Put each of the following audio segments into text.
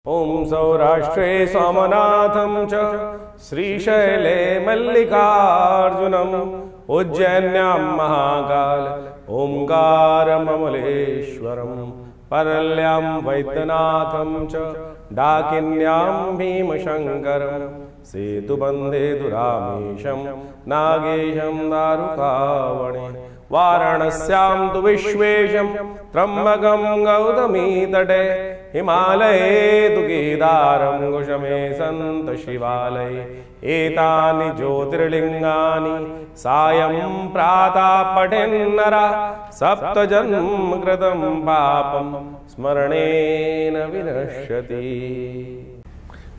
ओम सौराष्ट्रे सोमनाथं च श्रीशैले मल्लिकार्जुनम् उज्जैन्यां महाकाल ओंकारममलेश्वरं परल्यां वैद्यनाथं च डाकिन्यां भीमशङ्करं सेतुबन्धे दुरामेशं नागेशं दारुकावणे वाराणस्यां तु विश्वेशं त्र्यम्बकं गौतमी तटे हिमालये तु केदारं कुशमे सन्त शिवालये एतानि ज्योतिर्लिङ्गानि सायं प्रातः पठेन्नरः सप्तजन्म कृतं पापं स्मरणेन विनश्यति।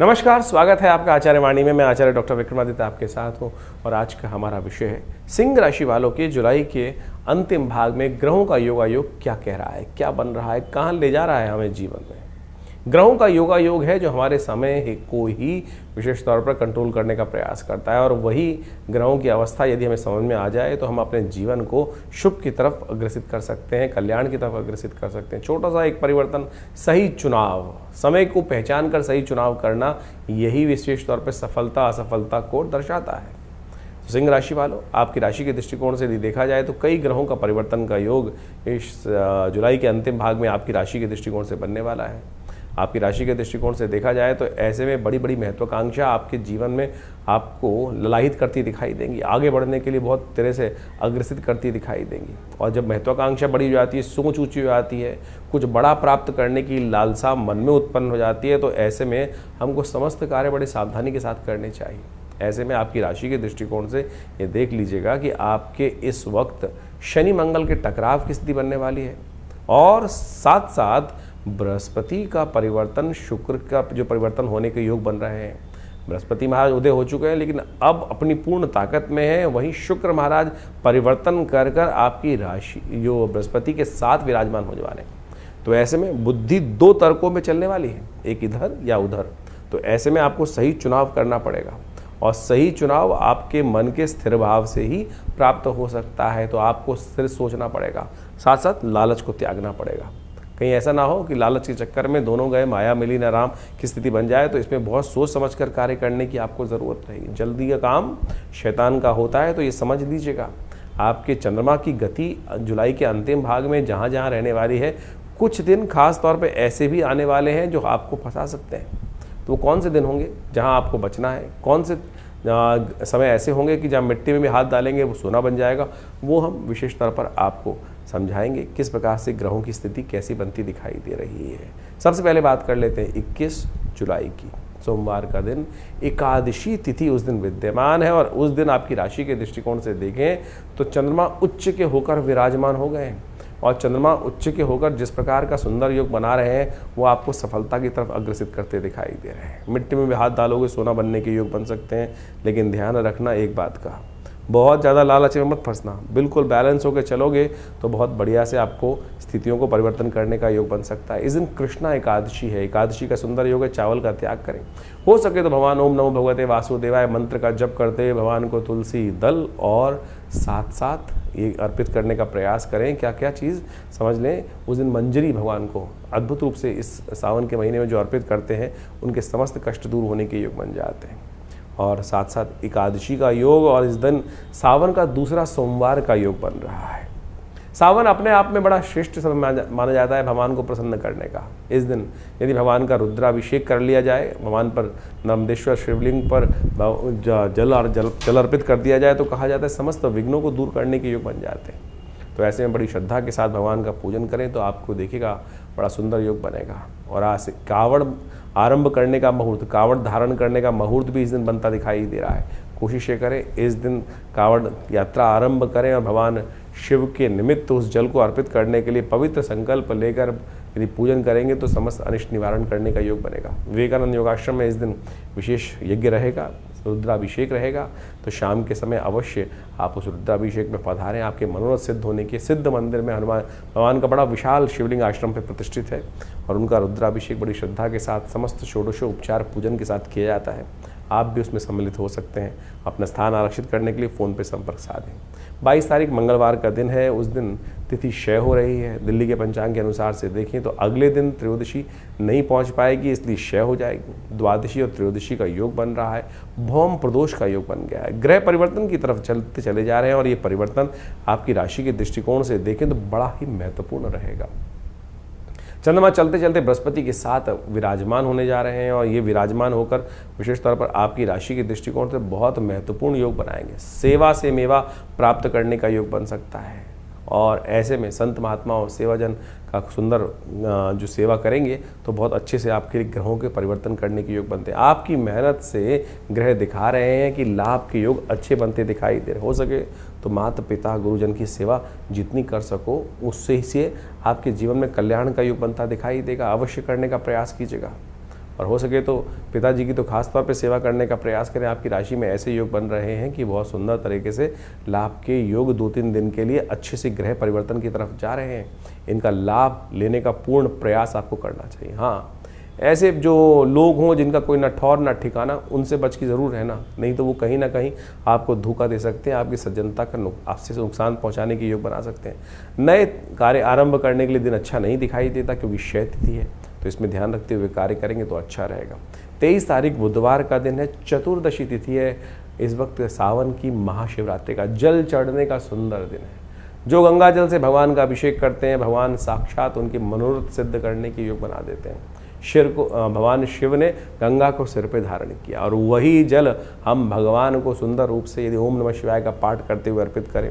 नमस्कार, स्वागत है आपका आचार्य वाणी में। मैं आचार्य डॉक्टर विक्रमादित्य आपके साथ हूँ और आज का हमारा विषय है सिंह राशि वालों के जुलाई के अंतिम भाग में ग्रहों का योगायोग क्या कह रहा है, क्या बन रहा है, कहाँ ले जा रहा है हमें जीवन में। ग्रहों का योगायोग है जो हमारे समय को ही विशेष तौर पर कंट्रोल करने का प्रयास करता है और वही ग्रहों की अवस्था यदि हमें समझ में आ जाए तो हम अपने जीवन को शुभ की तरफ अग्रसित कर सकते हैं, कल्याण की तरफ अग्रसित कर सकते हैं। छोटा सा एक परिवर्तन, सही चुनाव, समय को पहचान कर सही चुनाव करना, यही विशेष तौर पर सफलता असफलता को दर्शाता है। तो सिंह राशि वालों, आपकी राशि के दृष्टिकोण से यदि देखा जाए तो कई ग्रहों का परिवर्तन का योग इस जुलाई के अंतिम भाग में आपकी राशि के दृष्टिकोण से बनने वाला है। आपकी राशि के दृष्टिकोण से देखा जाए तो ऐसे में बड़ी बड़ी महत्वाकांक्षा आपके जीवन में आपको ललाहित करती दिखाई देंगी, आगे बढ़ने के लिए बहुत तरह से अग्रसित करती दिखाई देंगी। और जब महत्वाकांक्षा बड़ी हो जाती है, सोच ऊंची हो जाती है, कुछ बड़ा प्राप्त करने की लालसा मन में उत्पन्न हो जाती है, तो ऐसे में हमको समस्त कार्य बड़े सावधानी के साथ करने चाहिए। ऐसे में आपकी राशि के दृष्टिकोण से ये देख लीजिएगा कि आपके इस वक्त शनि मंगल के टकराव की स्थिति बनने वाली है और साथ साथ बृहस्पति का परिवर्तन, शुक्र का जो परिवर्तन होने के योग बन रहे हैं। बृहस्पति महाराज उदय हो चुके हैं लेकिन अब अपनी पूर्ण ताकत में है, वहीं शुक्र महाराज परिवर्तन कर कर आपकी राशि जो बृहस्पति के साथ विराजमान होने वाले हैं। तो ऐसे में बुद्धि दो तर्कों में चलने वाली है, एक इधर या उधर। तो ऐसे में आपको सही चुनाव करना पड़ेगा और सही चुनाव आपके मन के स्थिर भाव से ही प्राप्त हो सकता है। तो आपको स्थिर सोचना पड़ेगा, साथ साथ लालच को त्यागना पड़ेगा। कहीं ऐसा ना हो कि लालच के चक्कर में दोनों गए माया मिली न राम की स्थिति बन जाए। तो इसमें बहुत सोच समझकर कार्य करने की आपको ज़रूरत रहेगी। जल्दी का काम शैतान का होता है, तो ये समझ लीजिएगा। आपके चंद्रमा की गति जुलाई के अंतिम भाग में जहाँ जहाँ रहने वाली है, कुछ दिन खास तौर पे ऐसे भी आने वाले हैं जो आपको फंसा सकते हैं। तो कौन से दिन होंगे जहाँ आपको बचना है, कौन से समय ऐसे होंगे कि जहाँ मिट्टी में भी हाथ डालेंगे वो सोना बन जाएगा, वो हम विशेष तौर पर आपको समझाएंगे किस प्रकार से ग्रहों की स्थिति कैसी बनती दिखाई दे रही है। सबसे पहले बात कर लेते हैं 21 जुलाई की, सोमवार का दिन, एकादशी तिथि उस दिन विद्यमान है। और उस दिन आपकी राशि के दृष्टिकोण से देखें तो चंद्रमा उच्च के होकर विराजमान हो गए हैं और चंद्रमा उच्च के होकर जिस प्रकार का सुंदर योग बना रहे हैं वो आपको सफलता की तरफ अग्रसित करते दिखाई दे रहे हैं। मिट्टी में भी हाथ डालोगे सोना बनने के योग बन सकते हैं, लेकिन ध्यान रखना एक बात का, बहुत ज़्यादा लालच में मत फंसना। बिल्कुल बैलेंस होकर चलोगे तो बहुत बढ़िया से आपको स्थितियों को परिवर्तन करने का योग बन सकता है। इस दिन कृष्णा एकादशी है, एकादशी का सुंदर योग है, चावल का त्याग करें। हो सके तो भगवान ओम नमो भगवते वासुदेवाय मंत्र का जप करते हुए भगवान को तुलसी दल और साथ साथ ये अर्पित करने का प्रयास करें। क्या क्या चीज़ समझ लें, उस दिन मंजरी भगवान को अद्भुत रूप से इस सावन के महीने में जो अर्पित करते हैं उनके समस्त कष्ट दूर होने के योग बन जाते हैं। और साथ साथ एकादशी का योग और इस दिन सावन का दूसरा सोमवार का योग बन रहा है। सावन अपने आप में बड़ा श्रेष्ठ समय माना जाता है भगवान को प्रसन्न करने का। इस दिन यदि भगवान का रुद्राभिषेक कर लिया जाए, भगवान पर नर्मदेश्वर शिवलिंग पर जल अर्पित कर दिया जाए तो कहा जाता है समस्त विघ्नों को दूर करने के योग बन जाते हैं। तो ऐसे में बड़ी श्रद्धा के साथ भगवान का पूजन करें तो आपको देखिएगा बड़ा सुंदर योग बनेगा। और आज से कावड़ आरंभ करने का मुहूर्त, कावड़ धारण करने का मुहूर्त भी इस दिन बनता दिखाई दे रहा है। कोशिश ये करें इस दिन कावड़ यात्रा आरंभ करें और भगवान शिव के निमित्त उस जल को अर्पित करने के लिए पवित्र संकल्प लेकर यदि पूजन करेंगे तो समस्त अनिष्ट निवारण करने का योग बनेगा। विवेकानंद योगाश्रम में इस दिन विशेष यज्ञ रहेगा, रुद्राभिषेक रहेगा। तो शाम के समय अवश्य आप उस रुद्राभिषेक में पधारें। आपके मनोरथ सिद्ध होने के सिद्ध मंदिर में हनुमान भगवान का बड़ा विशाल शिवलिंग आश्रम पर प्रतिष्ठित है और उनका रुद्राभिषेक बड़ी श्रद्धा के साथ समस्त षोडशोपचार पूजन के साथ किया जाता है। आप भी उसमें सम्मिलित हो सकते हैं। अपना स्थान आरक्षित करने के लिए फ़ोन पे संपर्क साधें। 22 तारीख मंगलवार का दिन है, उस दिन तिथि क्षय हो रही है। दिल्ली के पंचांग के अनुसार से देखें तो अगले दिन त्रयोदशी नहीं पहुंच पाएगी, इसलिए क्षय हो जाएगी। द्वादशी और त्रयोदशी का योग बन रहा है, भौम प्रदोष का योग बन गया है। ग्रह परिवर्तन की तरफ चलते चले जा रहे हैं और ये परिवर्तन आपकी राशि के दृष्टिकोण से देखें तो बड़ा ही महत्वपूर्ण रहेगा। चंद्रमा चलते चलते बृहस्पति के साथ विराजमान होने जा रहे हैं और ये विराजमान होकर विशेष तौर पर आपकी राशि के दृष्टिकोण से बहुत महत्वपूर्ण योग बनाएंगे। सेवा से मेवा प्राप्त करने का योग बन सकता है और ऐसे में संत महात्माओं सेवाजन का सुंदर जो सेवा करेंगे तो बहुत अच्छे से आपके ग्रहों के परिवर्तन करने के योग बनते हैं। आपकी मेहनत से ग्रह दिखा रहे हैं कि लाभ के योग अच्छे बनते दिखाई दे रहे। हो सके तो माता पिता गुरुजन की सेवा जितनी कर सको उससे ही से आपके जीवन में कल्याण का योग बनता दिखाई देगा। अवश्य करने का प्रयास कीजिएगा और हो सके तो पिताजी की तो खास तौर पे सेवा करने का प्रयास करें। आपकी राशि में ऐसे योग बन रहे हैं कि बहुत सुंदर तरीके से लाभ के योग 2-3 दिन के लिए अच्छे से ग्रह परिवर्तन की तरफ जा रहे हैं। इनका लाभ लेने का पूर्ण प्रयास आपको करना चाहिए। हाँ, ऐसे जो लोग हों जिनका कोई ना ठौर ना ठिकाना, उनसे बच के ज़रूर रहना, नहीं तो वो कहीं ना कहीं आपको धोखा दे सकते हैं, आपकी सज्जनता का आपसे नुकसान पहुंचाने के योग बना सकते हैं। नए कार्य आरंभ करने के लिए दिन अच्छा नहीं दिखाई देता क्योंकि क्षय तिथि है, तो इसमें ध्यान रखते हुए कार्य करेंगे तो अच्छा रहेगा। 23 तारीख बुधवार का दिन है, चतुर्दशी तिथि है। इस वक्त सावन की महाशिवरात्रि का जल चढ़ने का सुंदर दिन है। जो गंगा जल से भगवान का अभिषेक करते हैं, भगवान साक्षात उनके मनोरथ सिद्ध करने के योग बना देते हैं। भगवान शिव ने गंगा को सिर पे धारण किया और वही जल हम भगवान को सुंदर रूप से यदि ओम नमः शिवाय का पाठ करते हुए अर्पित करें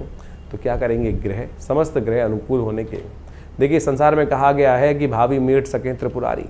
तो क्या करेंगे, ग्रह समस्त ग्रह अनुकूल होने के। देखिए, संसार में कहा गया है कि भावी मीट सकें त्रिपुरारी,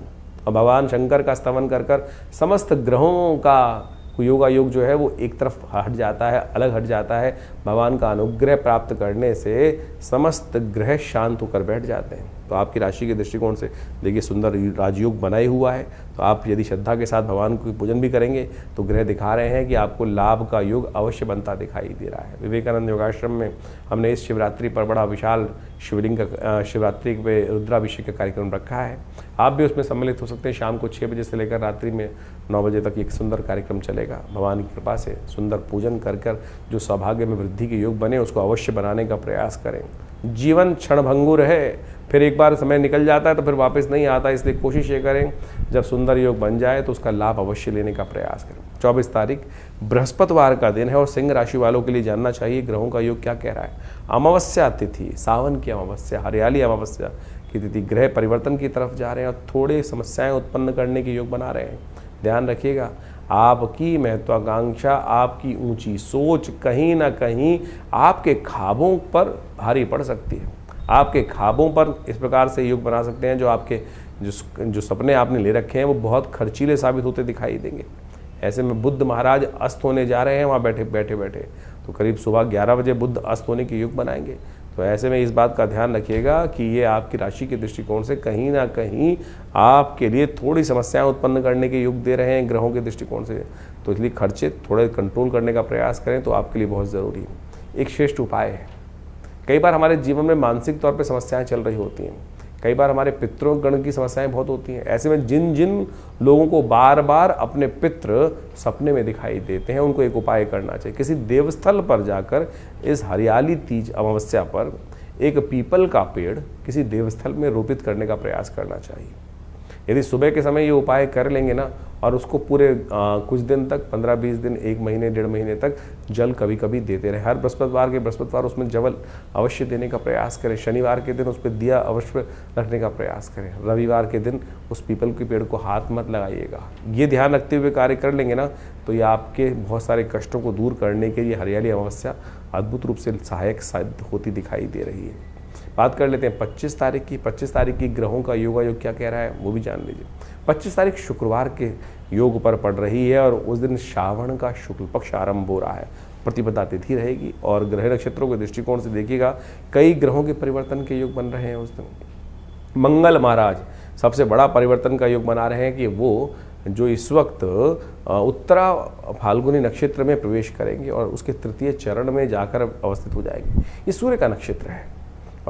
और भगवान शंकर का स्तवन कर कर समस्त ग्रहों का योगा योग जो है वो एक तरफ हट जाता है, अलग हट जाता है। भगवान का अनुग्रह प्राप्त करने से समस्त ग्रह शांत होकर बैठ जाते हैं। तो आपकी राशि के दृष्टिकोण से देखिए सुंदर राजयोग बनाए हुआ है। तो आप यदि श्रद्धा के साथ भगवान को पूजन भी करेंगे तो ग्रह दिखा रहे हैं कि आपको लाभ का योग अवश्य बनता दिखाई दे रहा है। विवेकानंद योगाश्रम में हमने इस शिवरात्रि पर बड़ा विशाल शिवलिंग का शिवरात्रि पे रुद्राभिषेक का कार्यक्रम रखा है। आप भी उसमें सम्मिलित हो सकते हैं। शाम को 6 बजे से लेकर रात्रि में 9 बजे तक एक सुंदर कार्यक्रम चलेगा। भगवान की कृपा से सुंदर पूजन कर कर जो सौभाग्य में वृद्धि के योग बने उसको अवश्य बनाने का प्रयास करें। जीवन क्षणभंगुर है, फिर एक बार समय निकल जाता है तो फिर वापस नहीं आता, इसलिए कोशिश ये करें जब सुंदर योग बन जाए तो उसका लाभ अवश्य लेने का प्रयास करें। 24 तारीख बृहस्पतिवार का दिन है और सिंह राशि वालों के लिए जानना चाहिए ग्रहों का योग क्या कह रहा है। अमावस्या तिथि, सावन की अमावस्या, हरियाली अमावस्या की तिथि, ग्रह परिवर्तन की तरफ जा रहे हैं और थोड़े समस्याएं उत्पन्न करने के योग बना रहे हैं। ध्यान रखिएगा, आपकी महत्वाकांक्षा, आपकी ऊंची सोच कहीं ना कहीं आपके ख्वाबों पर भारी पड़ सकती है। आपके ख्वाबों पर इस प्रकार से योग बना सकते हैं जो आपके जो सपने आपने ले रखे हैं वो बहुत खर्चीले साबित होते दिखाई देंगे। ऐसे में बुद्ध महाराज अस्त होने जा रहे हैं, वहाँ बैठे बैठे तो करीब सुबह 11 बजे बुद्ध अस्त होने के योग बनाएंगे। तो ऐसे में इस बात का ध्यान रखिएगा कि ये आपकी राशि के दृष्टिकोण से कहीं ना कहीं आपके लिए थोड़ी समस्याएं उत्पन्न करने के योग दे रहे हैं ग्रहों के दृष्टिकोण से। तो इसलिए खर्चे थोड़े कंट्रोल करने का प्रयास करें तो आपके लिए बहुत ज़रूरी है। एक श्रेष्ठ उपाय है। कई बार हमारे जीवन में मानसिक तौर पर समस्याएं चल रही होती हैं, कई बार हमारे पितरों गण की समस्याएं बहुत होती हैं। ऐसे में जिन जिन लोगों को बार बार अपने पितृ सपने में दिखाई देते हैं उनको एक उपाय करना चाहिए। किसी देवस्थल पर जाकर इस हरियाली तीज अमावस्या पर एक पीपल का पेड़ किसी देवस्थल में रोपित करने का प्रयास करना चाहिए। यदि सुबह के समय ये उपाय कर लेंगे ना और उसको पूरे कुछ दिन तक 15-20 दिन, 1 महीने 1.5 महीने तक जल कभी कभी देते रहे। हर बृहस्पतिवार उसमें जल अवश्य देने का प्रयास करें। शनिवार के दिन उस पर दिया अवश्य रखने का प्रयास करें। रविवार के दिन उस पीपल के पेड़ को हाथ मत लगाइएगा। ये ध्यान रखते हुए कार्य कर लेंगे ना तो ये आपके बहुत सारे कष्टों को दूर करने के लिए हरियाली अमावस्या अद्भुत रूप से सहायक सिद्ध होती दिखाई दे रही है। बात कर लेते हैं 25 तारीख की। 25 तारीख की ग्रहों का योगा योग क्या कह रहा है वो भी जान लीजिए। 25 तारीख शुक्रवार के योग पर पड़ रही है और उस दिन श्रावण का शुक्ल पक्ष आरंभ हो रहा है। प्रतिपदा तिथि रहेगी और ग्रह नक्षत्रों के दृष्टिकोण से देखिएगा कई ग्रहों के परिवर्तन के योग बन रहे हैं उस दिन। मंगल महाराज सबसे बड़ा परिवर्तन का योग बना रहे हैं कि वो जो इस वक्त उत्तरा फाल्गुनी नक्षत्र में प्रवेश करेंगे और उसके तृतीय चरण में जाकर अवस्थित हो जाएंगे। ये सूर्य का नक्षत्र है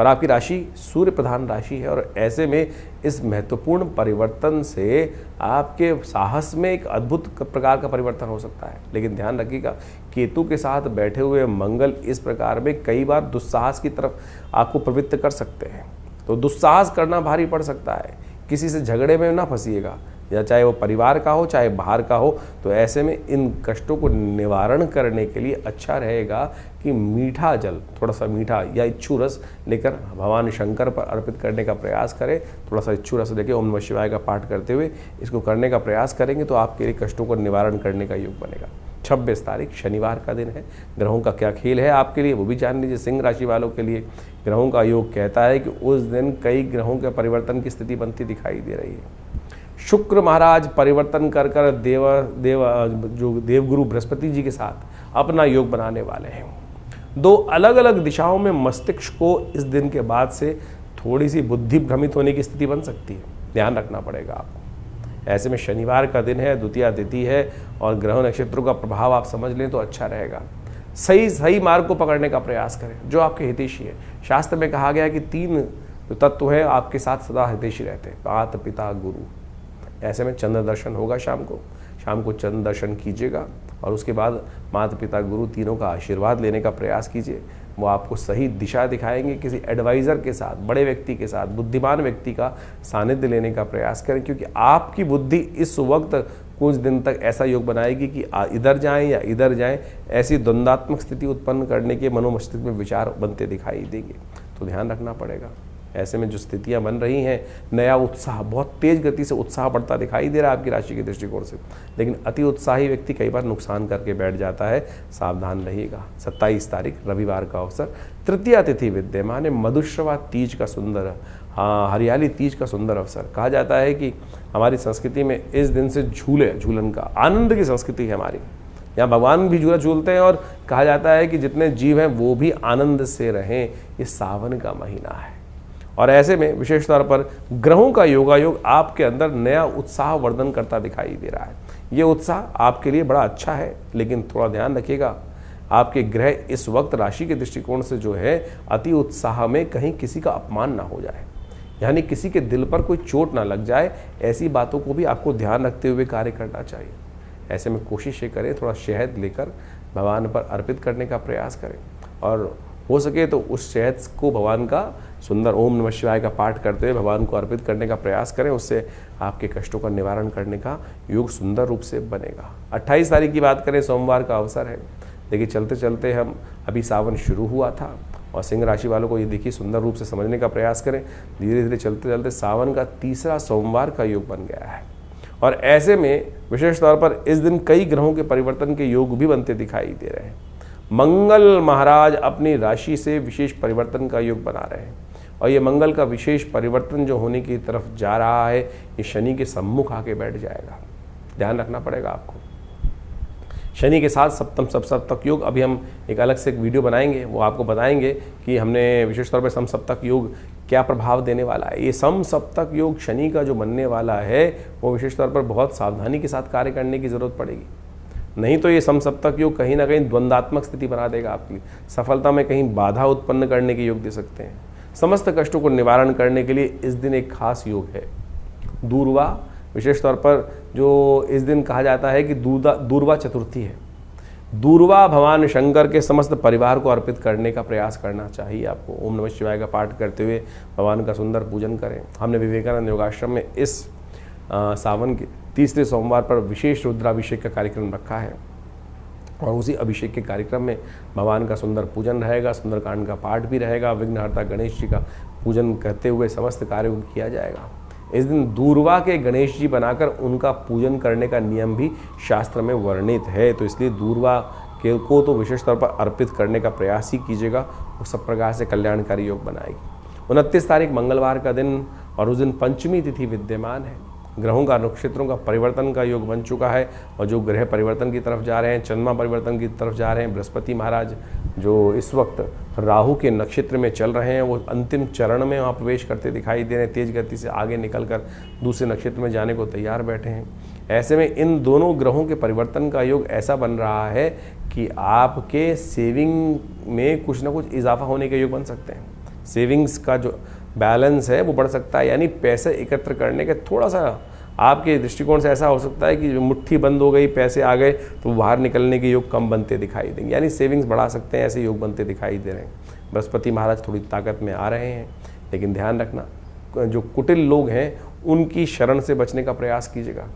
और आपकी राशि सूर्य प्रधान राशि है, और ऐसे में इस महत्वपूर्ण परिवर्तन से आपके साहस में एक अद्भुत प्रकार का परिवर्तन हो सकता है। लेकिन ध्यान रखिएगा, केतु के साथ बैठे हुए मंगल इस प्रकार में कई बार दुस्साहस की तरफ आपको प्रवृत्त कर सकते हैं, तो दुस्साहस करना भारी पड़ सकता है। किसी से झगड़े में ना फंसिएगा, या चाहे वो परिवार का हो चाहे बाहर का हो। तो ऐसे में इन कष्टों को निवारण करने के लिए अच्छा रहेगा कि मीठा जल, थोड़ा सा मीठा या इच्छू रस लेकर भगवान शंकर पर अर्पित करने का प्रयास करें। थोड़ा सा इच्छू रस लेके ओम नमः शिवाय का पाठ करते हुए इसको करने का प्रयास करेंगे तो आपके लिए कष्टों को निवारण करने का योग बनेगा। 26 तारीख शनिवार का दिन है। ग्रहों का क्या खेल है आपके लिए वो भी जान लीजिए। सिंह राशि वालों के लिए ग्रहों का योग कहता है कि उस दिन कई ग्रहों के परिवर्तन की स्थिति बनती दिखाई दे रही है। शुक्र महाराज परिवर्तन कर जो देवगुरु बृहस्पति जी के साथ अपना योग बनाने वाले हैं। दो अलग अलग दिशाओं में मस्तिष्क को इस दिन के बाद से थोड़ी सी बुद्धि भ्रमित होने की स्थिति बन सकती है, ध्यान रखना पड़ेगा आपको। ऐसे में शनिवार का दिन है, द्वितीया तिथि है, और ग्रह नक्षत्रों का प्रभाव आप समझ लें तो अच्छा रहेगा। सही मार्ग को पकड़ने का प्रयास करें जो आपके हितैषी है। शास्त्र में कहा गया है कि 3 तत्व हैं आपके साथ सदा हितैषी रहते हैं, माता पिता गुरु। ऐसे में चंद्र दर्शन होगा शाम को चंद्र दर्शन कीजिएगा, और उसके बाद माता पिता गुरु तीनों का आशीर्वाद लेने का प्रयास कीजिए। वो आपको सही दिशा दिखाएंगे। किसी एडवाइज़र के साथ, बड़े व्यक्ति के साथ, बुद्धिमान व्यक्ति का सानिध्य लेने का प्रयास करें, क्योंकि आपकी बुद्धि इस वक्त कुछ दिन तक ऐसा योग बनाएगी कि इधर जाएं या इधर जाएं, ऐसी द्वंद्वात्मक स्थिति उत्पन्न करने के मनोमस्तिष्क में विचार बनते दिखाई देंगे, तो ध्यान रखना पड़ेगा। ऐसे में जो स्थितियां बन रही हैं, नया उत्साह, बहुत तेज गति से उत्साह बढ़ता दिखाई दे रहा है आपकी राशि के दृष्टिकोण से, लेकिन अति उत्साही व्यक्ति कई बार नुकसान करके बैठ जाता है, सावधान रहिएगा। 27 तारीख रविवार का अवसर, तृतीया तिथि विद्यमान है, मधुश्रवा तीज का सुंदर, हरियाली तीज का सुंदर अवसर। कहा जाता है कि हमारी संस्कृति में इस दिन से झूलन का आनंद की संस्कृति है हमारी, यहाँ भगवान भी झूला झूलते हैं, और कहा जाता है कि जितने जीव हैं वो भी आनंद से रहें। ये सावन का महीना है, और ऐसे में विशेष तौर पर ग्रहों का योगायोग आपके अंदर नया उत्साह वर्धन करता दिखाई दे रहा है। ये उत्साह आपके लिए बड़ा अच्छा है, लेकिन थोड़ा ध्यान रखिएगा, आपके ग्रह इस वक्त राशि के दृष्टिकोण से जो है अति उत्साह में कहीं किसी का अपमान ना हो जाए, यानी किसी के दिल पर कोई चोट ना लग जाए। ऐसी बातों को भी आपको ध्यान रखते हुए कार्य करना चाहिए। ऐसे में कोशिश ये करें, थोड़ा शहद लेकर भगवान पर अर्पित करने का प्रयास करें, और हो सके तो उस शहद को भगवान का सुंदर ओम नमः शिवाय का पाठ करते हुए भगवान को अर्पित करने का प्रयास करें। उससे आपके कष्टों का निवारण करने का योग सुंदर रूप से बनेगा। 28 तारीख की बात करें, सोमवार का अवसर है। देखिए चलते चलते हम अभी सावन शुरू हुआ था, और सिंह राशि वालों को ये देखिए सुंदर रूप से समझने का प्रयास करें। धीरे धीरे चलते चलते सावन का तीसरा सोमवार का योग बन गया है, और ऐसे में विशेष तौर पर इस दिन कई ग्रहों के परिवर्तन के योग भी बनते दिखाई दे रहे हैं। मंगल महाराज अपनी राशि से विशेष परिवर्तन का योग बना रहे हैं, और ये मंगल का विशेष परिवर्तन जो होने की तरफ जा रहा है, ये शनि के सम्मुख आके बैठ जाएगा। ध्यान रखना पड़ेगा आपको। शनि के साथ सप्तम सप्तक योग, अभी हम एक अलग से एक वीडियो बनाएंगे, वो आपको बताएंगे कि हमने विशेष तौर पर सम सप्तक योग क्या प्रभाव देने वाला है। ये सम सप्तक योग शनि का जो बनने वाला है, वो विशेष तौर पर बहुत सावधानी के साथ कार्य करने की जरूरत पड़ेगी, नहीं तो ये समसप्तक योग कहीं ना कहीं द्वंद्वात्मक स्थिति बना देगा आपकी। सफलता में कहीं बाधा उत्पन्न करने के योग दे सकते हैं। समस्त कष्टों को निवारण करने के लिए इस दिन एक खास योग है, दूर्वा। विशेष तौर पर जो इस दिन कहा जाता है कि दूर्वा चतुर्थी है। दूर्वा भगवान शंकर के समस्त परिवार को अर्पित करने का प्रयास करना चाहिए आपको। ओम नमः शिवाय का पाठ करते हुए भगवान का सुंदर पूजन करें। हमने विवेकानंद योगाश्रम में इस सावन के तीसरे सोमवार पर विशेष रुद्राभिषेक का कार्यक्रम रखा है, और उसी अभिषेक के कार्यक्रम में भगवान का सुंदर पूजन रहेगा, सुंदरकांड का पाठ भी रहेगा, विघ्नहर्ता गणेश जी का पूजन करते हुए समस्त कार्य किया जाएगा। इस दिन दूर्वा के गणेश जी बनाकर उनका पूजन करने का नियम भी शास्त्र में वर्णित है, तो इसलिए दूर्वा को तो विशेष तौर पर अर्पित करने का प्रयास ही कीजिएगा, वो सब प्रकार से कल्याणकारी योग बनाएगी। 29 तारीख मंगलवार का दिन, और उस दिन पंचमी तिथि विद्यमान है। ग्रहों का नक्षत्रों का परिवर्तन का योग बन चुका है, और जो ग्रह परिवर्तन की तरफ जा रहे हैं, चंद्रमा परिवर्तन की तरफ जा रहे हैं। बृहस्पति महाराज जो इस वक्त राहु के नक्षत्र में चल रहे हैं, वो अंतिम चरण में वहाँ प्रवेश करते दिखाई दे रहे हैं। तेज गति से आगे निकलकर दूसरे नक्षत्र में जाने को तैयार बैठे हैं। ऐसे में इन दोनों ग्रहों के परिवर्तन का योग ऐसा बन रहा है कि आपके सेविंग में कुछ ना कुछ इजाफा होने के योग बन सकते हैं। सेविंग्स का जो बैलेंस है वो बढ़ सकता है, यानी पैसे एकत्र करने के थोड़ा सा आपके दृष्टिकोण से ऐसा हो सकता है कि मुट्ठी बंद हो गई, पैसे आ गए तो बाहर निकलने के योग कम बनते दिखाई देंगे, यानी सेविंग्स बढ़ा सकते हैं, ऐसे योग बनते दिखाई दे रहे हैं। बृहस्पति महाराज थोड़ी ताकत में आ रहे हैं, लेकिन ध्यान रखना जो कुटिल लोग हैं उनकी शरण से बचने का प्रयास कीजिएगा,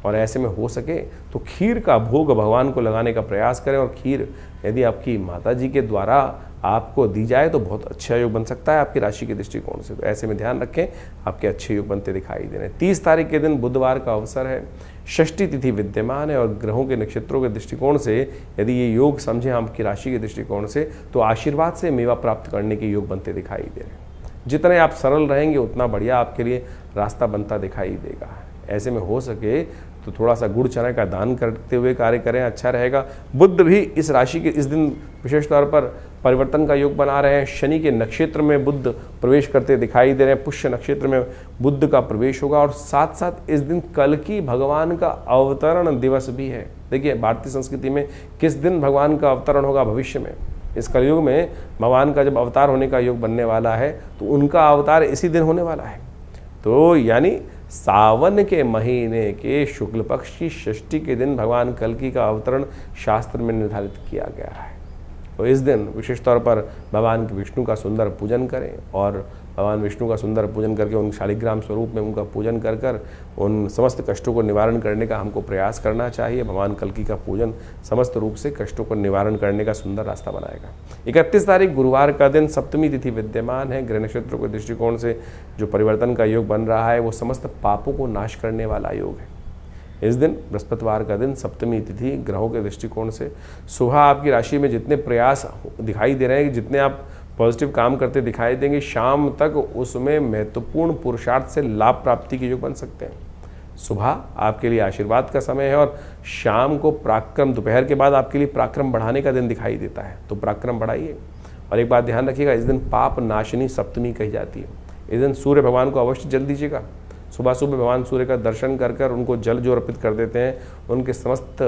और ऐसे में हो सके तो खीर का भोग भगवान को लगाने का प्रयास करें, और खीर यदि आपकी माता जी के द्वारा आपको दी जाए तो बहुत अच्छा योग बन सकता है आपकी राशि के दृष्टिकोण से। तो ऐसे में ध्यान रखें, आपके अच्छे योग बनते दिखाई दे रहे हैं। 30 तारीख के दिन बुधवार का अवसर है, षष्ठी तिथि विद्यमान है, और ग्रहों के नक्षत्रों के दृष्टिकोण से यदि ये योग समझें आपकी राशि के दृष्टिकोण से तो आशीर्वाद से मेवा प्राप्त करने के योग बनते दिखाई दे रहे हैं। जितने आप सरल रहेंगे उतना बढ़िया आपके लिए रास्ता बनता दिखाई देगा। ऐसे में हो सके तो थोड़ा सा गुड़ चना का दान करते हुए कार्य करें, अच्छा रहेगा। बुध भी इस राशि के इस दिन विशेष तौर पर परिवर्तन का योग बना रहे हैं। शनि के नक्षत्र में बुध प्रवेश करते दिखाई दे रहे हैं, पुष्य नक्षत्र में बुध का प्रवेश होगा, और साथ साथ इस दिन कल्कि भगवान का अवतरण दिवस भी है। देखिए भारतीय संस्कृति में किस दिन भगवान का अवतरण होगा भविष्य में, इस कलयुग में भगवान का जब अवतार होने का योग बनने वाला है तो उनका अवतार इसी दिन होने वाला है। तो यानी सावन के महीने के शुक्ल पक्ष की षष्ठी के दिन भगवान कल्कि का अवतरण शास्त्र में निर्धारित किया गया है। तो इस दिन विशेष तौर पर भगवान विष्णु का सुंदर पूजन करें, और भगवान विष्णु का सुंदर पूजन करके उन शालिग्राम स्वरूप में उनका पूजन कर कर उन समस्त कष्टों को निवारण करने का हमको प्रयास करना चाहिए। भगवान कल्कि का पूजन समस्त रूप से कष्टों को निवारण करने का सुंदर रास्ता बनाएगा। 31 तारीख गुरुवार का दिन सप्तमी तिथि विद्यमान है। ग्रह नक्षत्रों के दृष्टिकोण से जो परिवर्तन का योग बन रहा है वो समस्त पापों को नाश करने वाला योग है। इस दिन बृहस्पतिवार का दिन सप्तमी तिथि ग्रहों के दृष्टिकोण से सुबह आपकी राशि में जितने प्रयास दिखाई दे रहे हैं, जितने आप पॉजिटिव काम करते दिखाई देंगे, शाम तक उसमें महत्वपूर्ण पुरुषार्थ से लाभ प्राप्ति के योग बन सकते हैं। सुबह आपके लिए आशीर्वाद का समय है, और शाम को पराक्रम, दोपहर के बाद आपके लिए पराक्रम बढ़ाने का दिन दिखाई देता है, तो पराक्रम बढ़ाइए। और एक बात ध्यान रखिएगा, इस दिन पाप नाशनी सप्तमी कही जाती है। इस दिन सूर्य भगवान को अवश्य जल दीजिएगा। सुबह सुबह भगवान सूर्य का दर्शन कर कर उनको जल जो अर्पित कर देते हैं, उनके समस्त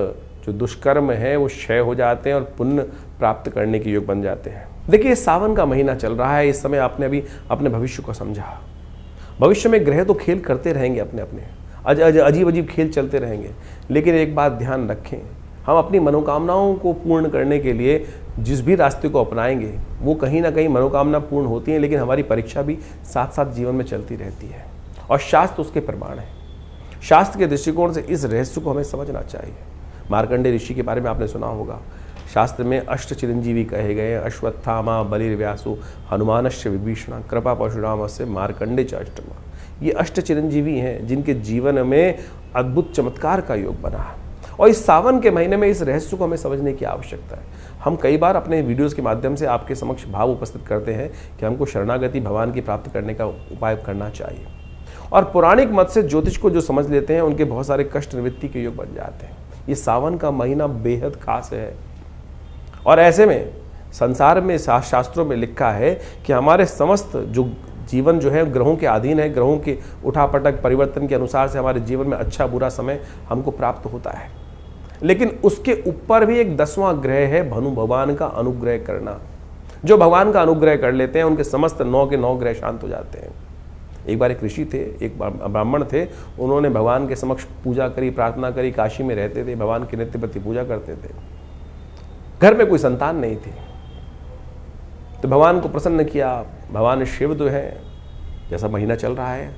जो दुष्कर्म है वो क्षय हो जाते हैं और पुण्य प्राप्त करने के योग बन जाते हैं। देखिए सावन का महीना चल रहा है, इस समय आपने अभी अपने भविष्य को समझा। भविष्य में ग्रह तो खेल करते रहेंगे, अपने अपने अजीब अजीब खेल चलते रहेंगे, लेकिन एक बात ध्यान रखें, हम अपनी मनोकामनाओं को पूर्ण करने के लिए जिस भी रास्ते को अपनाएंगे वो कहीं ना कहीं मनोकामना पूर्ण होती है, लेकिन हमारी परीक्षा भी साथ साथ जीवन में चलती रहती है, और शास्त्र उसके प्रमाण है। शास्त्र के दृष्टिकोण से इस रहस्य को हमें समझना चाहिए। मार्कंडेय ऋषि के बारे में आपने सुना होगा, शास्त्र में अष्ट चिरंजीवी कहे गए, अश्वत्थामा, बलिर्व्यासु, हनुमानश्च विभीषण, कृपा परशुरामस्य, मार्कंडेय च अष्टमा। ये अष्ट चिरंजीवी हैं जिनके जीवन में अद्भुत चमत्कार का योग बना। और इस सावन के महीने में इस रहस्य को हमें समझने की आवश्यकता है। हम कई बार अपने वीडियोस के माध्यम से आपके समक्ष भाव उपस्थित करते हैं कि हमको शरणागति भगवान की प्राप्त करने का उपाय करना चाहिए, और पौराणिक मत से ज्योतिष को जो समझ लेते हैं उनके बहुत सारे कष्ट निवृत्ति के योग बन जाते हैं। ये सावन का महीना बेहद खास है, और ऐसे में संसार में शास्त्रों में लिखा है कि हमारे समस्त जो जीवन जो है ग्रहों के अधीन है, ग्रहों के उठापटक परिवर्तन के अनुसार से हमारे जीवन में अच्छा बुरा समय हमको प्राप्त होता है, लेकिन उसके ऊपर भी एक 10वां ग्रह है भनु भगवान का अनुग्रह करना। जो भगवान का अनुग्रह कर लेते हैं उनके समस्त 9 के 9 ग्रह शांत हो जाते हैं। एक बार एक ऋषि थे, एक ब्राह्मण थे, उन्होंने भगवान के समक्ष पूजा करी, प्रार्थना करी, काशी में रहते थे, भगवान की नित्य प्रति पूजा करते थे। घर में कोई संतान नहीं थी, तो भगवान को प्रसन्न किया। भगवान शिव जो है, जैसा महीना चल रहा है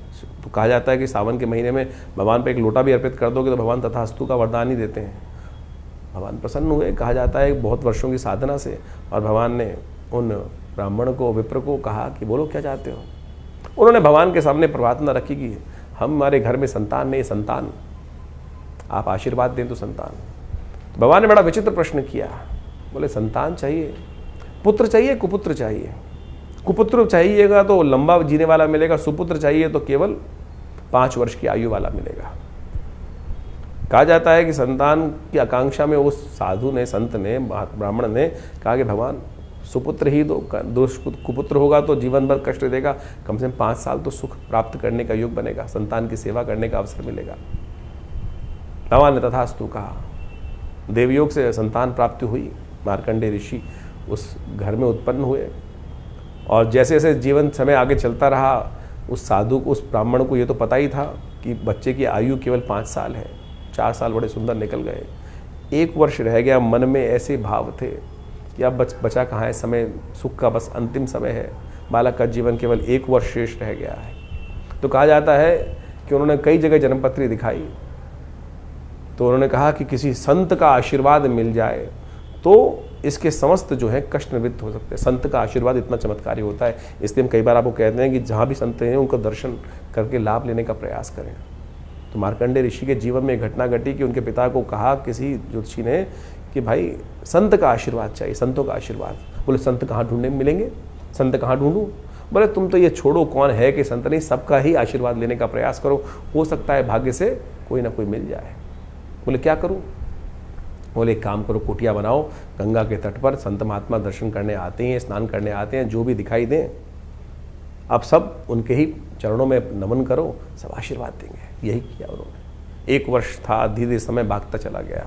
तो कहा जाता है कि सावन के महीने में भगवान पे एक लोटा भी अर्पित कर दोगे तो भगवान तथास्तु का वरदान ही देते हैं। भगवान प्रसन्न हुए, कहा जाता है बहुत वर्षों की साधना से, और भगवान ने उन ब्राह्मण को, विप्र को कहा कि बोलो क्या चाहते हो। उन्होंने भगवान के सामने प्रार्थना रखी कि हमारे घर में संतान नहीं, संतान आप आशीर्वाद दें तो संतान। भगवान ने बड़ा विचित्र प्रश्न किया, बोले संतान चाहिए, पुत्र चाहिए, कुपुत्र चाहिए। कुपुत्र चाहिएगा तो लंबा जीने वाला मिलेगा, सुपुत्र चाहिए तो केवल 5 वर्ष की आयु वाला मिलेगा। कहा जाता है कि संतान की आकांक्षा में उस साधु ने, संत ने, ब्राह्मण ने कहा कि भगवान सुपुत्र ही दो, कुपुत्र होगा तो जीवन भर कष्ट देगा, कम से कम 5 साल तो सुख प्राप्त करने का योग बनेगा, संतान की सेवा करने का अवसर मिलेगा। भगवान ने तथास्तु कहा। देवयोग से संतान प्राप्ति हुई, मार्कंडेय ऋषि उस घर में उत्पन्न हुए। और जैसे जैसे जीवन समय आगे चलता रहा, उस साधु को, उस ब्राह्मण को ये तो पता ही था कि बच्चे की आयु केवल 5 साल है। 4 साल बड़े सुंदर निकल गए, 1 वर्ष रह गया। मन में ऐसे भाव थे कि अब बचा कहाँ है समय, सुख का बस अंतिम समय है। बालक का जीवन केवल 1 वर्ष शेष रह गया है। तो कहा जाता है कि उन्होंने कई जगह जन्मपत्री दिखाई, तो उन्होंने कहा कि किसी संत का आशीर्वाद मिल जाए तो इसके समस्त जो है कष्ट निवृत्त हो सकते हैं। संत का आशीर्वाद इतना चमत्कारी होता है, इसलिए हम कई बार आपको कहते हैं कि जहाँ भी संत हैं उनको दर्शन करके लाभ लेने का प्रयास करें। तो मार्कंडेय ऋषि के जीवन में एक घटना घटी कि उनके पिता को कहा किसी ज्योतिषी ने कि भाई संत का आशीर्वाद चाहिए, संतों का आशीर्वाद। बोले संत कहाँ ढूंढने मिलेंगे, संत कहाँ ढूंढूं? बोले तुम तो ये छोड़ो, कौन है कि संत नहीं, सबका ही आशीर्वाद लेने का प्रयास करो, हो सकता है भाग्य से कोई ना कोई मिल जाए। बोले क्या करूं? बोले एक काम करो, कुटिया बनाओ, गंगा के तट पर संत महात्मा दर्शन करने आते हैं, स्नान करने आते हैं, जो भी दिखाई दें अब सब उनके ही चरणों में नमन करो, सब आशीर्वाद देंगे। यही किया उन्होंने। 1 वर्ष था, धीरे धीरे समय भागता चला गया।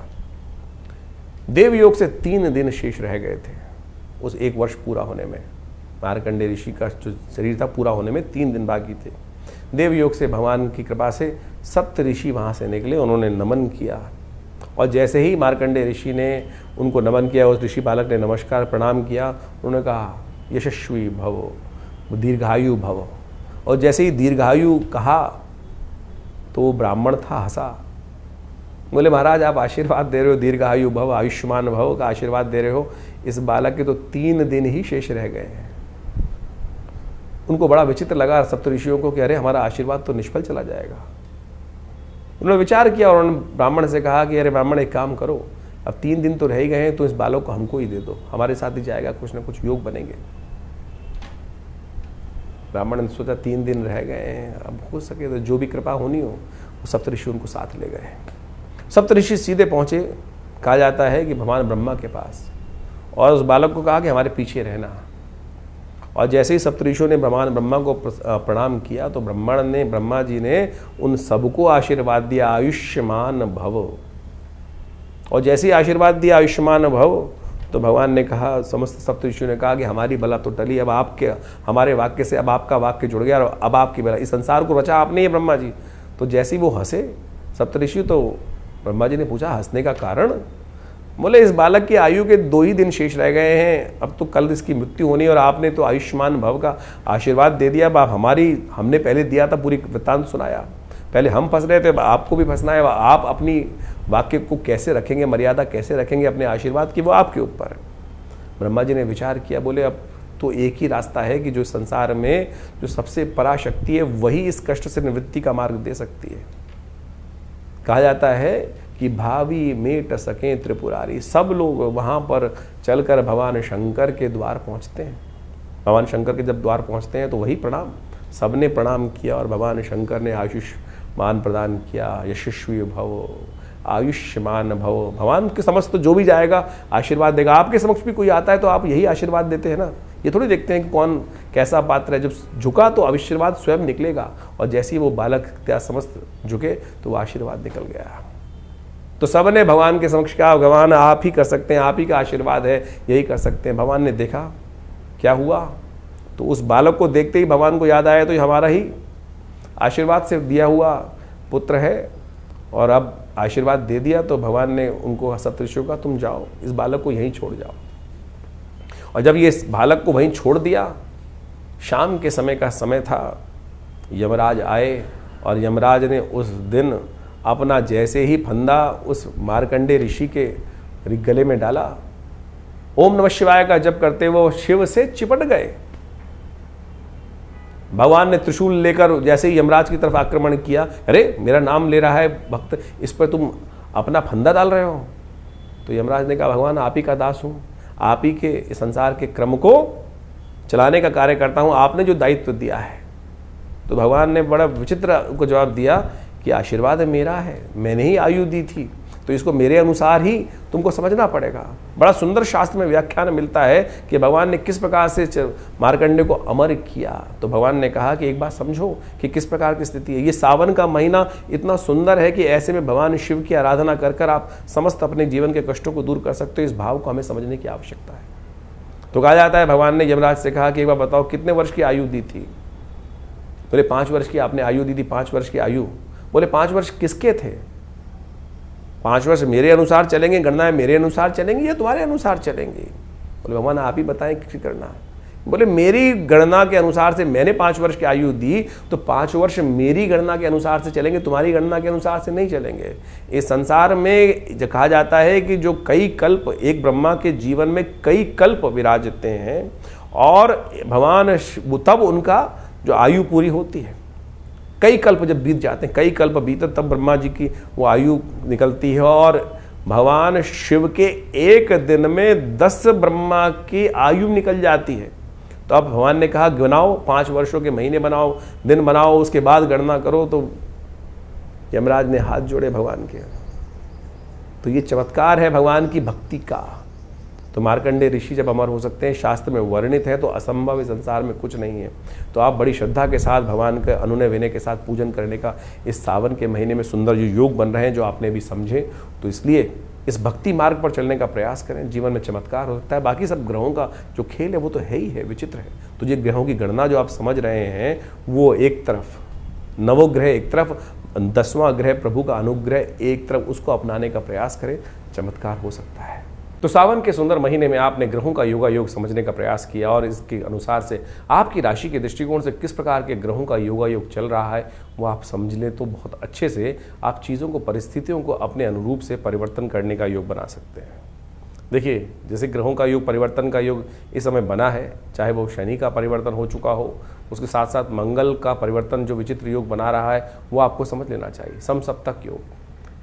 देवयोग से 3 दिन शेष रह गए थे उस 1 वर्ष पूरा होने में। मार्कंडेय ऋषि का जो शरीर था पूरा होने में 3 दिन बाकी थे। देवयोग से भगवान की कृपा से 7 ऋषि वहाँ से निकले, उन्होंने नमन किया। और जैसे ही मार्कंडेय ऋषि ने उनको नमन किया, उस ऋषि बालक ने नमस्कार प्रणाम किया, उन्होंने कहा यशस्वी भव, दीर्घायु भव। और जैसे ही दीर्घायु कहा तो वो ब्राह्मण था, हंसा। बोले महाराज आप आशीर्वाद दे रहे हो, दीर्घायु भव, आयुष्मान भव का आशीर्वाद दे रहे हो, इस बालक के तो 3 दिन ही शेष रह गए हैं। उनको बड़ा विचित्र लगा सप्तऋषियों को कि अरे हमारा आशीर्वाद तो निष्फल चला जाएगा। उन्होंने विचार किया और उन्होंने ब्राह्मण से कहा कि अरे ब्राह्मण एक काम करो, अब 3 दिन तो रह ही गए हैं, तो इस बालक को हमको ही दे दो, हमारे साथ ही जाएगा, कुछ ना कुछ योग बनेंगे। ब्राह्मण ने सोचा 3 दिन रह गए हैं, अब हो सके तो जो भी कृपा होनी हो, वो सप्तऋषि उनको साथ ले गए। सप्तऋषि सीधे पहुंचे, कहा जाता है कि भगवान ब्रह्मा के पास, और उस बालक को कहा कि हमारे पीछे रहना। और जैसे ही सप्तऋषियों ने भगवान ब्रह्मा को प्रणाम किया तो ब्रह्मा जी ने उन सबको आशीर्वाद दिया आयुष्मान भव। और जैसे ही आशीर्वाद दिया आयुष्मान भव तो भगवान ने कहा, समस्त सप्तऋषियों ने कहा कि हमारी बला तो टली, अब आपके हमारे वाक्य से अब आपका वाक्य जुड़ गया और अब आपकी बला, इस संसार को रचा आपने ही ब्रह्मा जी। तो जैसे ही वो हंसे सप्तऋषि, तो ब्रह्मा जी ने पूछा हंसने का कारण? बोले इस बालक की आयु के 2 ही दिन शेष रह गए हैं, अब तो कल इसकी मृत्यु होनी, और आपने तो आयुष्मान भव का आशीर्वाद दे दिया। अब आप हमने पहले दिया था, पूरी वृत्तांत सुनाया, पहले हम फंस रहे थे, आपको भी फंसना है। आप अपनी वाक्य को कैसे रखेंगे, मर्यादा कैसे रखेंगे अपने आशीर्वाद की, वो आपके ऊपर है। ब्रह्मा जी ने विचार किया, बोले अब तो एक ही रास्ता है कि जो संसार में जो सबसे पराशक्ति है वही इस कष्ट से निवृत्ति का मार्ग दे सकती है। कहा जाता है कि भावी मेट सके त्रिपुरारी, सब लोग वहाँ पर चलकर भगवान शंकर के द्वार पहुँचते हैं। भगवान शंकर के जब द्वार पहुँचते हैं तो वही प्रणाम, सबने प्रणाम किया और भगवान शंकर ने आयुष्मान प्रदान किया, यशस्वी भव, आयुष्मान भव। भगवान के समस्त जो भी जाएगा आशीर्वाद देगा। आपके समक्ष भी कोई आता है तो आप यही आशीर्वाद देते हैं ना, ये थोड़ी देखते हैं कि कौन कैसा पात्र है। जब झुका तो आशीर्वाद स्वयं निकलेगा, और जैसे ही वो बालक त्या समस्त झुके तो वो आशीर्वाद निकल गया। तो सबने भगवान के समक्ष कहा भगवान आप ही कर सकते हैं, आप ही का आशीर्वाद है, यही कर सकते हैं। भगवान ने देखा क्या हुआ, तो उस बालक को देखते ही भगवान को याद आया तो ये हमारा ही आशीर्वाद से दिया हुआ पुत्र है, और अब आशीर्वाद दे दिया। तो भगवान ने उनको सप्तऋषियों का तुम जाओ, इस बालक को यहीं छोड़ जाओ। और जब ये इस बालक को वहीं छोड़ दिया, शाम के समय का समय था, यमराज आए और यमराज ने उस दिन अपना जैसे ही फंदा उस मार्कंडेय ऋषि के गले में डाला, ओम नमः शिवाय का जप करते वो शिव से चिपट गए। भगवान ने त्रिशूल लेकर जैसे ही यमराज की तरफ आक्रमण किया, अरे मेरा नाम ले रहा है भक्त, इस पर तुम अपना फंदा डाल रहे हो। तो यमराज ने कहा भगवान आप ही का दास हूँ, आप ही के संसार के क्रम को चलाने का कार्य करता हूँ, आपने जो दायित्व दिया है। तो भगवान ने बड़ा विचित्र उनको जवाब दिया कि आशीर्वाद मेरा है, मैंने ही आयु दी थी, तो इसको मेरे अनुसार ही तुमको समझना पड़ेगा। बड़ा सुंदर शास्त्र में व्याख्यान मिलता है कि भगवान ने किस प्रकार से मार्कंडेय को अमर किया। तो भगवान ने कहा कि एक बात समझो कि किस प्रकार की स्थिति है। ये सावन का महीना इतना सुंदर है कि ऐसे में भगवान शिव की आराधना कर कर आप समस्त अपने जीवन के कष्टों को दूर कर सकते हो। इस भाव को हमें समझने की आवश्यकता है। तो कहा जाता है भगवान ने यमराज से कहा कि एक बार बताओ कितने वर्ष की आयु दी थी। बोले 5 वर्ष की आपने आयु दी थी। 5 वर्ष की आयु। बोले 5 वर्ष किसके थे? 5 वर्ष मेरे अनुसार चलेंगे, गणना मेरे अनुसार चलेंगी या तुम्हारे अनुसार चलेंगी? बोले भगवान आप ही बताएं किसी करना। बोले मेरी गणना के अनुसार से मैंने 5 वर्ष की आयु दी, तो 5 वर्ष मेरी गणना के अनुसार से चलेंगे, तुम्हारी गणना के अनुसार से नहीं चलेंगे। इस संसार में जो कहा जाता है कि जो कई कल्प, एक ब्रह्मा के जीवन में कई कल्प विराजते हैं और भगवान तब उनका जो आयु पूरी होती है। कई कल्प जब बीत जाते हैं, कई कल्प बीते तब ब्रह्मा जी की वो आयु निकलती है और भगवान शिव के एक दिन में 10 ब्रह्मा की आयु निकल जाती है। तो अब भगवान ने कहा गिनाओ, 5 वर्षों के महीने बनाओ, दिन बनाओ, उसके बाद गणना करो। तो यमराज ने हाथ जोड़े भगवान के। तो ये चमत्कार है भगवान की भक्ति का। तो मार्कंडेय ऋषि जब अमर हो सकते हैं, शास्त्र में वर्णित है, तो असंभव इस संसार में कुछ नहीं है। तो आप बड़ी श्रद्धा के साथ भगवान के अनुनय विनय के साथ पूजन करने का इस सावन के महीने में सुंदर जो योग बन रहे हैं, जो आपने भी समझे, तो इसलिए इस भक्ति मार्ग पर चलने का प्रयास करें। जीवन में चमत्कार हो सकता है। बाकी सब ग्रहों का जो खेल है वो तो है ही है, विचित्र है। तो ये ग्रहों की गणना जो आप समझ रहे हैं वो एक तरफ, नवोग्रह एक तरफ, 10वां ग्रह प्रभु का अनुग्रह एक तरफ, उसको अपनाने का प्रयास करें, चमत्कार हो सकता है। तो सावन के सुंदर महीने में आपने ग्रहों का योगा योग समझने का प्रयास किया और इसके अनुसार से आपकी राशि के दृष्टिकोण से किस प्रकार के ग्रहों का योगा योग चल रहा है वो आप समझ लें, तो बहुत अच्छे से आप चीज़ों को, परिस्थितियों को अपने अनुरूप से परिवर्तन करने का योग बना सकते हैं। देखिए, जैसे ग्रहों का योग, परिवर्तन का योग इस समय बना है, चाहे वो शनि का परिवर्तन हो चुका हो, उसके साथ साथ मंगल का परिवर्तन जो विचित्र योग बना रहा है वो आपको समझ लेना चाहिए, समसप्तक योग।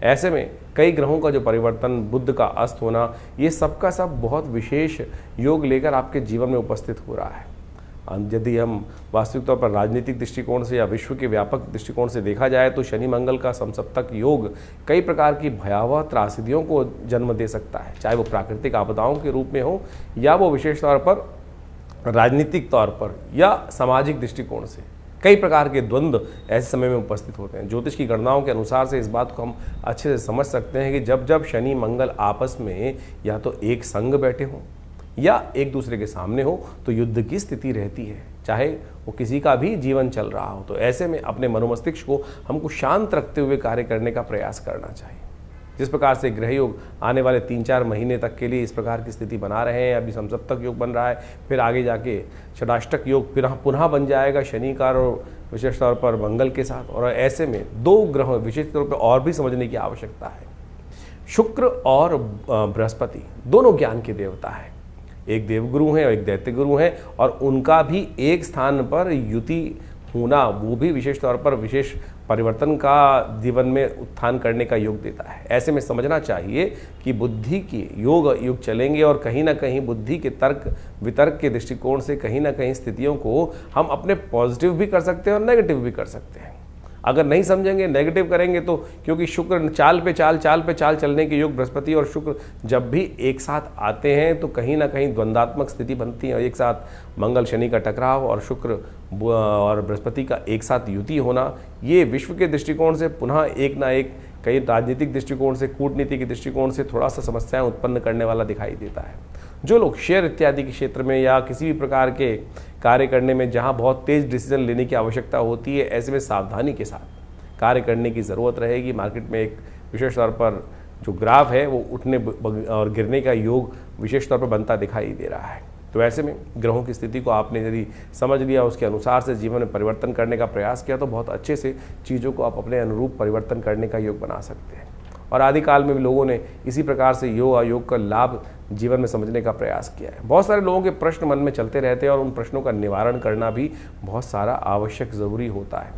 ऐसे में कई ग्रहों का जो परिवर्तन, बुध का अस्त होना, ये सब का सब बहुत विशेष योग लेकर आपके जीवन में उपस्थित हो रहा है। यदि हम वास्तविक तौर पर राजनीतिक दृष्टिकोण से या विश्व के व्यापक दृष्टिकोण से देखा जाए तो शनि मंगल का समसप्तक योग कई प्रकार की भयावह त्रासदियों को जन्म दे सकता है, चाहे वो प्राकृतिक आपदाओं के रूप में हो या वो विशेष तौर पर राजनीतिक तौर पर या सामाजिक दृष्टिकोण से। कई प्रकार के द्वंद्व ऐसे समय में उपस्थित होते हैं। ज्योतिष की गणनाओं के अनुसार से इस बात को हम अच्छे से समझ सकते हैं कि जब जब शनि मंगल आपस में या तो एक संग बैठे हों या एक दूसरे के सामने हो तो युद्ध की स्थिति रहती है, चाहे वो किसी का भी जीवन चल रहा हो। तो ऐसे में अपने मनोमस्तिष्क को हमको शांत रखते हुए कार्य करने का प्रयास करना चाहिए। जिस प्रकार से ग्रह योग आने वाले 3-4 महीने तक के लिए इस प्रकार की स्थिति बना रहे हैं, अभी समसप्तक योग बन रहा है, फिर आगे जाके षडाष्टक योग फिर पुनः बन जाएगा शनि का और विशेष तौर पर मंगल के साथ। और ऐसे में 2 ग्रह विशेष तौर पर और भी समझने की आवश्यकता है। शुक्र और बृहस्पति दोनों ज्ञान के देवता है, एक देवगुरु हैं और एक दैत्य गुरु हैं, और उनका भी एक स्थान पर युति होना वो भी विशेष तौर पर विशेष परिवर्तन का जीवन में उत्थान करने का योग देता है। ऐसे में समझना चाहिए कि बुद्धि की युग चलेंगे और कहीं ना कहीं बुद्धि के तर्क वितर्क के दृष्टिकोण से कहीं ना कहीं स्थितियों को हम अपने पॉजिटिव भी कर सकते हैं और नेगेटिव भी कर सकते हैं। अगर नहीं समझेंगे, नेगेटिव करेंगे तो, क्योंकि शुक्र चाल पे चाल चलने के योग, बृहस्पति और शुक्र जब भी एक साथ आते हैं तो कहीं ना कहीं द्वंद्वात्मक स्थिति बनती है। एक साथ मंगल शनि का टकराव और शुक्र और बृहस्पति का एक साथ युति होना, ये विश्व के दृष्टिकोण से पुनः एक ना एक, कई राजनीतिक दृष्टिकोण से, कूटनीति के दृष्टिकोण से थोड़ा सा समस्याएं उत्पन्न करने वाला दिखाई देता है। जो लोग शेयर इत्यादि के क्षेत्र में या किसी भी प्रकार के कार्य करने में जहां बहुत तेज डिसीजन लेने की आवश्यकता होती है, ऐसे में सावधानी के साथ कार्य करने की ज़रूरत रहेगी। मार्केट में एक विशेष तौर पर जो ग्राफ है वो उठने और गिरने का योग विशेष तौर पर बनता दिखाई दे रहा है। तो ऐसे में ग्रहों की स्थिति को आपने यदि समझ लिया, उसके अनुसार से जीवन में परिवर्तन करने का प्रयास किया, तो बहुत अच्छे से चीज़ों को आप अपने अनुरूप परिवर्तन करने का योग बना सकते हैं। और आदिकाल में भी लोगों ने इसी प्रकार से योग अयोग का लाभ जीवन में समझने का प्रयास किया है। बहुत सारे लोगों के प्रश्न मन में चलते रहते हैं और उन प्रश्नों का निवारण करना भी बहुत सारा आवश्यक ज़रूरी होता है।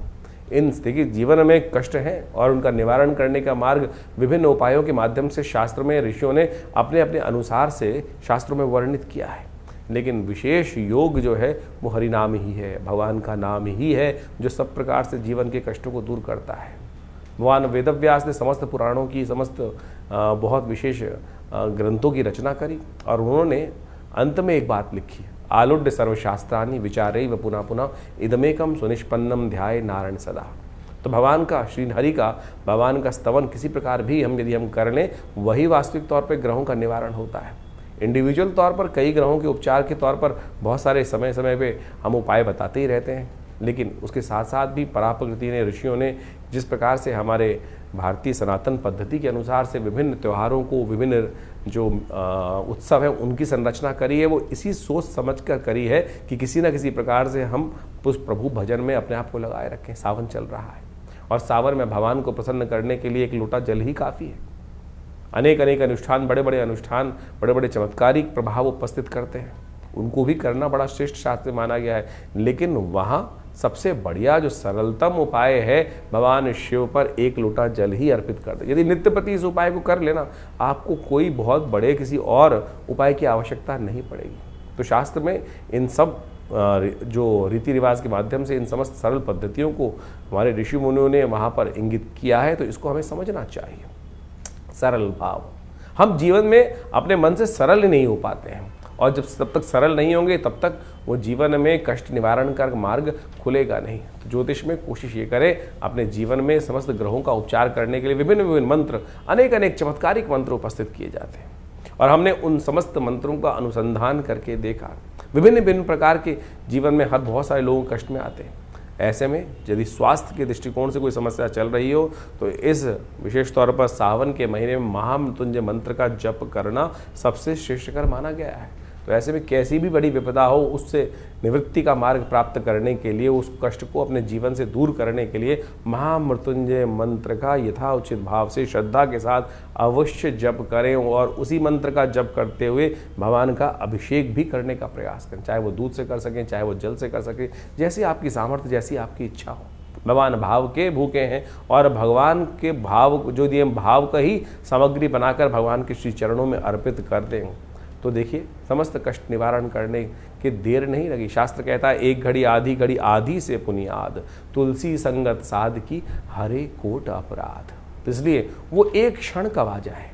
इन देखिए, जीवन में कष्ट हैं और उनका निवारण करने का मार्ग विभिन्न उपायों के माध्यम से शास्त्र में ऋषियों ने अपने अपने अनुसार से शास्त्रों में वर्णित किया है। लेकिन विशेष योग जो है वो हरिनाम ही है, भगवान का नाम ही है, जो सब प्रकार से जीवन के कष्टों को दूर करता है। भगवान वेदव्यास ने समस्त पुराणों की, समस्त बहुत विशेष ग्रंथों की रचना करी और उन्होंने अंत में एक बात लिखी, आलुड्य सर्वशास्त्रानि विचारैव पुनः पुनः इदमेकम सुनिष्पन्नम ध्याये नारायण सदा। तो भगवान का, श्री हरि का, भगवान का स्तवन किसी प्रकार भी यदि हम कर लें, वही वास्तविक तौर पे ग्रहों का निवारण होता है। इंडिविजुअल तौर पर कई ग्रहों के उपचार के तौर पर बहुत सारे समय समय पे हम उपाय बताते ही रहते हैं, लेकिन उसके साथ साथ भी पराप्रकृति ने, ऋषियों ने जिस प्रकार से हमारे भारतीय सनातन पद्धति के अनुसार से विभिन्न त्योहारों को, विभिन्न जो उत्सव हैं उनकी संरचना करी है, वो इसी सोच समझ कर करी है कि किसी न किसी प्रकार से हम उस प्रभु भजन में अपने आप को लगाए रखें। सावन चल रहा है और सावन में भगवान को प्रसन्न करने के लिए एक लोटा जल ही काफ़ी है। अनेक अनेक अनुष्ठान, बड़े बड़े अनुष्ठान, बड़े बड़े चमत्कारिक प्रभाव उपस्थित करते हैं, उनको भी करना बड़ा श्रेष्ठ शास्त्र माना गया है। लेकिन वहाँ सबसे बढ़िया जो सरलतम उपाय है, भगवान शिव पर एक लोटा जल ही अर्पित कर दे। यदि नित्यप्रति इस उपाय को कर लेना, आपको कोई बहुत बड़े किसी और उपाय की आवश्यकता नहीं पड़ेगी। तो शास्त्र में इन सब जो रीति रिवाज के माध्यम से इन समस्त सरल पद्धतियों को हमारे ऋषि मुनियों ने वहाँ पर इंगित किया है, तो इसको हमें समझना चाहिए। सरल भाव, हम जीवन में अपने मन से सरल नहीं हो पाते हैं, और जब तक सरल नहीं होंगे तब तक वो जीवन में कष्ट निवारण का मार्ग खुलेगा नहीं। तो ज्योतिष में कोशिश ये करें अपने जीवन में समस्त ग्रहों का उपचार करने के लिए विभिन्न विभिन्न मंत्र, अनेक अनेक चमत्कारिक मंत्र उपस्थित किए जाते हैं, और हमने उन समस्त मंत्रों का अनुसंधान करके देखा। विभिन्न विभिन्न प्रकार के जीवन में हर बहुत सारे लोग कष्ट में आते हैं। ऐसे में यदि स्वास्थ्य के दृष्टिकोण से कोई समस्या चल रही हो तो इस विशेष तौर पर सावन के महीने में महामृत्युंजय मंत्र का जप करना सबसे श्रेष्ठकर माना गया है। तो ऐसे में कैसी भी बड़ी विपदा हो, उससे निवृत्ति का मार्ग प्राप्त करने के लिए, उस कष्ट को अपने जीवन से दूर करने के लिए महामृत्युंजय मंत्र का यथाउचित भाव से श्रद्धा के साथ अवश्य जप करें, और उसी मंत्र का जप करते हुए भगवान का अभिषेक भी करने का प्रयास करें। चाहे वो दूध से कर सकें, चाहे वो जल से कर सकें, जैसी आपकी सामर्थ्य, जैसी आपकी इच्छा हो। भगवान भाव के भूखे हैं, और भगवान के भाव जो दिए भाव का ही सामग्री बनाकर भगवान के श्री चरणों में अर्पित कर दें, तो देखिए समस्त कष्ट निवारण करने की देर नहीं लगी। शास्त्र कहता है, एक घड़ी आधी घड़ी आधी से पुनियाद, तुलसी संगत साध की हरे कोट अपराध। तो इसलिए वो एक क्षण कब आ जाए।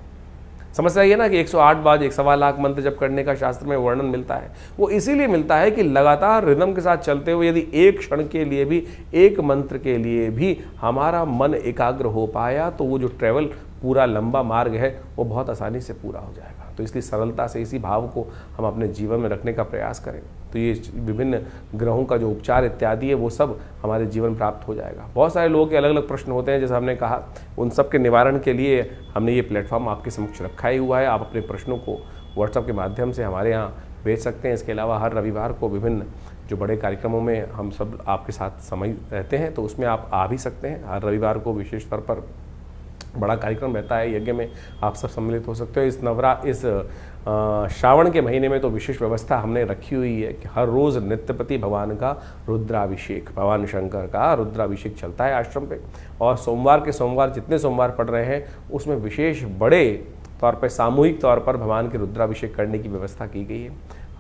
समस्या ये ना कि 108 बार 1.25 लाख मंत्र जप करने का शास्त्र में वर्णन मिलता है, वो इसीलिए मिलता है कि लगातार रिदम के साथ चलते हुए यदि एक क्षण के लिए भी, एक मंत्र के लिए भी हमारा मन एकाग्र हो पाया, तो वो जो ट्रैवल पूरा लंबा मार्ग है वो बहुत आसानी से पूरा हो जाएगा। तो इसलिए सरलता से इसी भाव को हम अपने जीवन में रखने का प्रयास करें, तो ये विभिन्न ग्रहों का जो उपचार इत्यादि है वो सब हमारे जीवन प्राप्त हो जाएगा। बहुत सारे लोगों के अलग अलग प्रश्न होते हैं, जैसे हमने कहा, उन सब के निवारण के लिए हमने ये प्लेटफॉर्म आपके समक्ष रखा ही हुआ है। आप अपने प्रश्नों को व्हाट्सएप के माध्यम से हमारे यहाँ भेज सकते हैं। इसके अलावा हर रविवार को विभिन्न जो बड़े कार्यक्रमों में हम सब आपके साथ समय रहते हैं, तो उसमें आप आ भी सकते हैं। हर रविवार को विशेष तौर पर बड़ा कार्यक्रम रहता है, यज्ञ में आप सब सम्मिलित हो सकते हो। इस श्रावण के महीने में तो विशेष व्यवस्था हमने रखी हुई है कि हर रोज़ नित्यपति भगवान का रुद्राभिषेक, भगवान शंकर का रुद्राभिषेक चलता है आश्रम पे, और सोमवार के सोमवार जितने सोमवार पड़ रहे हैं उसमें विशेष बड़े तौर पर, सामूहिक तौर पर भगवान के रुद्राभिषेक करने की व्यवस्था की गई है।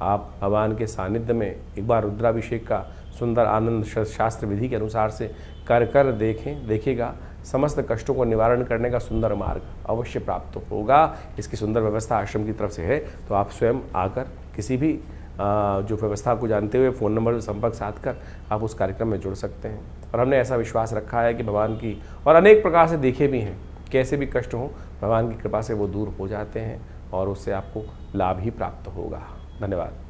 आप भगवान के सानिध्य में एक बार रुद्राभिषेक का सुंदर आनंद शास्त्र विधि के अनुसार से कर देखिएगा, समस्त कष्टों को निवारण करने का सुंदर मार्ग अवश्य प्राप्त होगा। इसकी सुंदर व्यवस्था आश्रम की तरफ से है, तो आप स्वयं आकर किसी भी जो व्यवस्था को जानते हुए फ़ोन नंबर से संपर्क साध कर आप उस कार्यक्रम में जुड़ सकते हैं। और हमने ऐसा विश्वास रखा है कि भगवान की, और अनेक प्रकार से देखे भी हैं, कैसे भी कष्ट हों भगवान की कृपा से वो दूर हो जाते हैं और उससे आपको लाभ ही प्राप्त होगा। धन्यवाद।